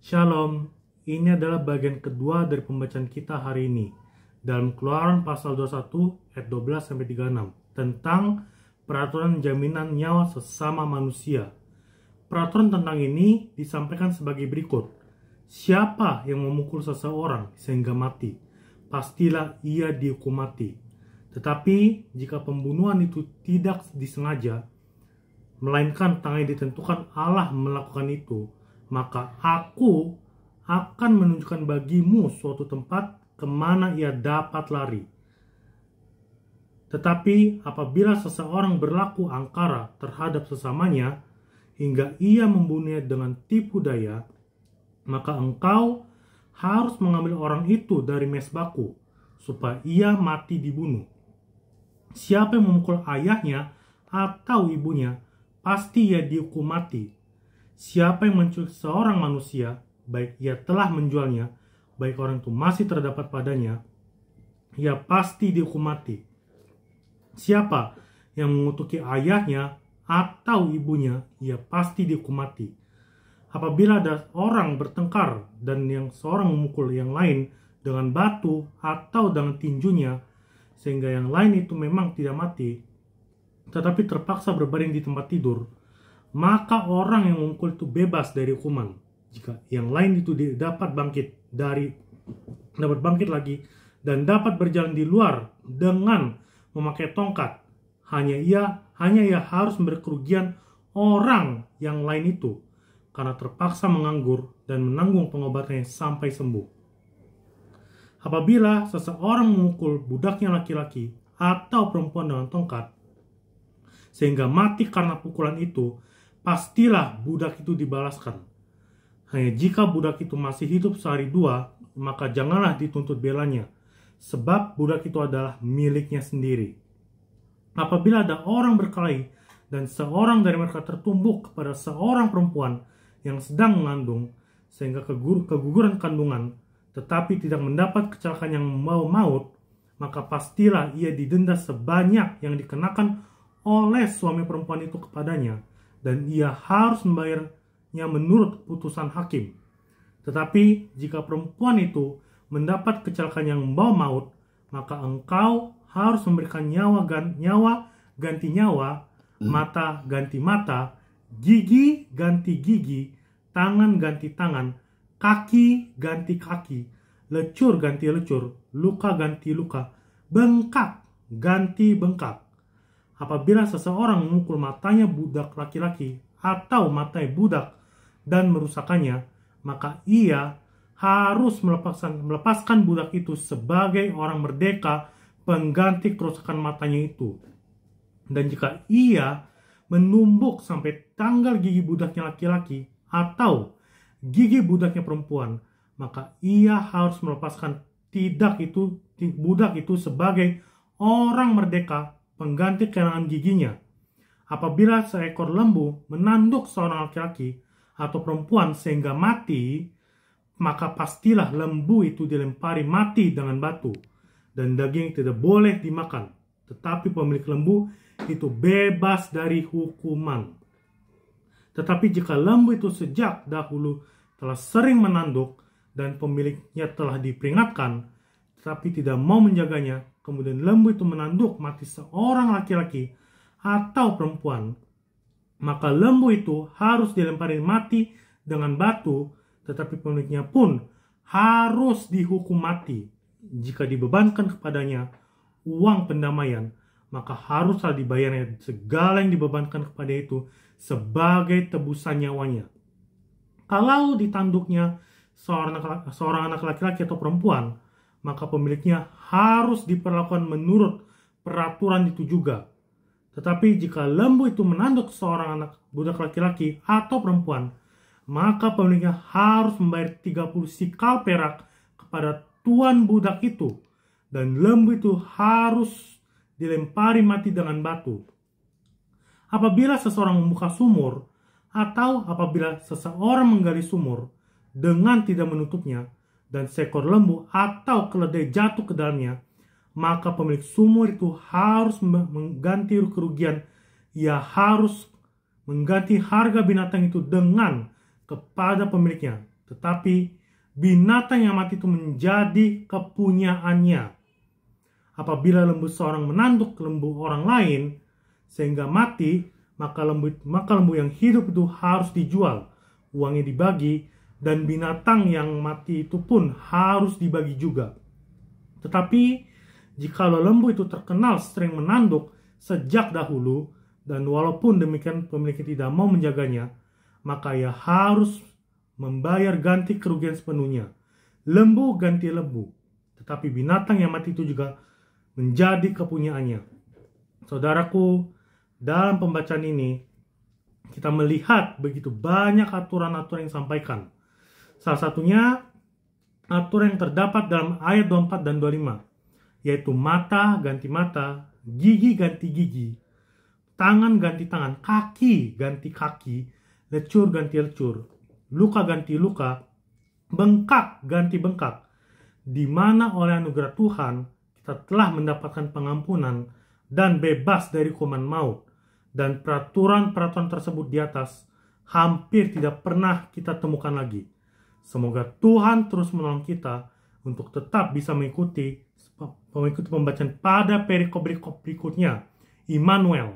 Shalom, ini adalah bagian kedua dari pembacaan kita hari ini dalam Keluaran pasal 21 ayat 12-36 tentang peraturan jaminan nyawa sesama manusia. Peraturan tentang ini disampaikan sebagai berikut. Siapa yang memukul seseorang sehingga mati, pastilah ia dihukum mati. Tetapi jika pembunuhan itu tidak disengaja, melainkan tanggal yang ditentukan Allah melakukan itu, maka aku akan menunjukkan bagimu suatu tempat kemana ia dapat lari. Tetapi apabila seseorang berlaku angkara terhadap sesamanya, hingga ia membunuhnya dengan tipu daya, maka engkau harus mengambil orang itu dari mesbahku, supaya ia mati dibunuh. Siapa yang memukul ayahnya atau ibunya, pasti ia dihukum mati. Siapa yang menculik seorang manusia, baik ia telah menjualnya, baik orang itu masih terdapat padanya, ia pasti dihukum mati. Siapa yang mengutuki ayahnya atau ibunya, ia pasti dihukum mati. Apabila ada orang bertengkar dan yang seorang memukul yang lain dengan batu atau dengan tinjunya, sehingga yang lain itu memang tidak mati, tetapi terpaksa berbaring di tempat tidur, maka orang yang memukul itu bebas dari hukuman. Jika yang lain itu dapat bangkit lagi dan dapat berjalan di luar dengan memakai tongkat, hanya ia harus memberi kerugian orang yang lain itu karena terpaksa menganggur dan menanggung pengobatannya sampai sembuh. Apabila seseorang memukul budaknya laki-laki atau perempuan dengan tongkat sehingga mati karena pukulan itu, pastilah budak itu dibalaskan. Hanya jika budak itu masih hidup sehari dua, maka janganlah dituntut belanya, sebab budak itu adalah miliknya sendiri. Apabila ada orang berkelahi dan seorang dari mereka tertumbuk kepada seorang perempuan yang sedang mengandung, sehingga keguguran kandungan, tetapi tidak mendapat kecelakaan yang membawa maut, maka pastilah ia didenda sebanyak yang dikenakan oleh suami perempuan itu kepadanya, dan ia harus membayarnya menurut putusan hakim. Tetapi jika perempuan itu mendapat kecelakaan yang membawa maut, maka engkau harus memberikan nyawa ganti nyawa, mata ganti mata, gigi ganti gigi, tangan ganti tangan, kaki ganti kaki, lecur ganti lecur, luka ganti luka, bengkak ganti bengkak. Apabila seseorang memukul matanya budak laki-laki atau matanya budak dan merusakannya, maka ia harus melepaskan budak itu sebagai orang merdeka pengganti kerusakan matanya itu. Dan jika ia menumbuk sampai tanggal gigi budaknya laki-laki atau gigi budaknya perempuan, maka ia harus melepaskan budak itu sebagai orang merdeka pengganti kehilangan giginya. Apabila seekor lembu menanduk seorang laki-laki atau perempuan sehingga mati, maka pastilah lembu itu dilempari mati dengan batu, dan daging tidak boleh dimakan. Tetapi pemilik lembu itu bebas dari hukuman. Tetapi jika lembu itu sejak dahulu telah sering menanduk dan pemiliknya telah diperingatkan, tetapi tidak mau menjaganya, kemudian lembu itu menanduk mati seorang laki-laki atau perempuan, maka lembu itu harus dilempari mati dengan batu, tetapi pemiliknya pun harus dihukum mati. Jika dibebankan kepadanya uang pendamaian, maka haruslah dibayarnya segala yang dibebankan kepada itu sebagai tebusan nyawanya. Kalau ditanduknya seorang anak laki-laki atau perempuan, maka pemiliknya harus diperlakukan menurut peraturan itu juga. Tetapi jika lembu itu menanduk seorang anak budak laki-laki atau perempuan, maka pemiliknya harus membayar 30 sikal perak kepada tuan budak itu, dan lembu itu harus dilempari mati dengan batu. Apabila seseorang membuka sumur, atau apabila seseorang menggali sumur dengan tidak menutupnya, dan seekor lembu atau keledai jatuh ke dalamnya, maka pemilik sumur itu harus mengganti kerugian. Ia harus mengganti harga binatang itu kepada pemiliknya. tetapi binatang yang mati itu menjadi kepunyaannya. Apabila lembu seorang menanduk lembu orang lain sehingga mati, maka lembu yang hidup itu harus dijual, uangnya dibagi, dan binatang yang mati itu pun harus dibagi juga. Tetapi jikalau lembu itu terkenal sering menanduk sejak dahulu, dan walaupun demikian pemiliknya tidak mau menjaganya, maka ia harus membayar ganti kerugian sepenuhnya. Lembu ganti lembu, tetapi binatang yang mati itu juga menjadi kepunyaannya. Saudaraku, dalam pembacaan ini kita melihat begitu banyak aturan-aturan yang disampaikan. Salah satunya aturan yang terdapat dalam ayat 24 dan 25, yaitu mata ganti mata, gigi ganti gigi, tangan ganti tangan, kaki ganti kaki, lecur ganti lecur, luka ganti luka, bengkak ganti bengkak, di mana oleh anugerah Tuhan kita telah mendapatkan pengampunan dan bebas dari hukuman maut. Dan peraturan-peraturan tersebut di atas hampir tidak pernah kita temukan lagi. Semoga Tuhan terus menolong kita untuk tetap bisa mengikuti pembacaan pada perikop berikutnya. Immanuel.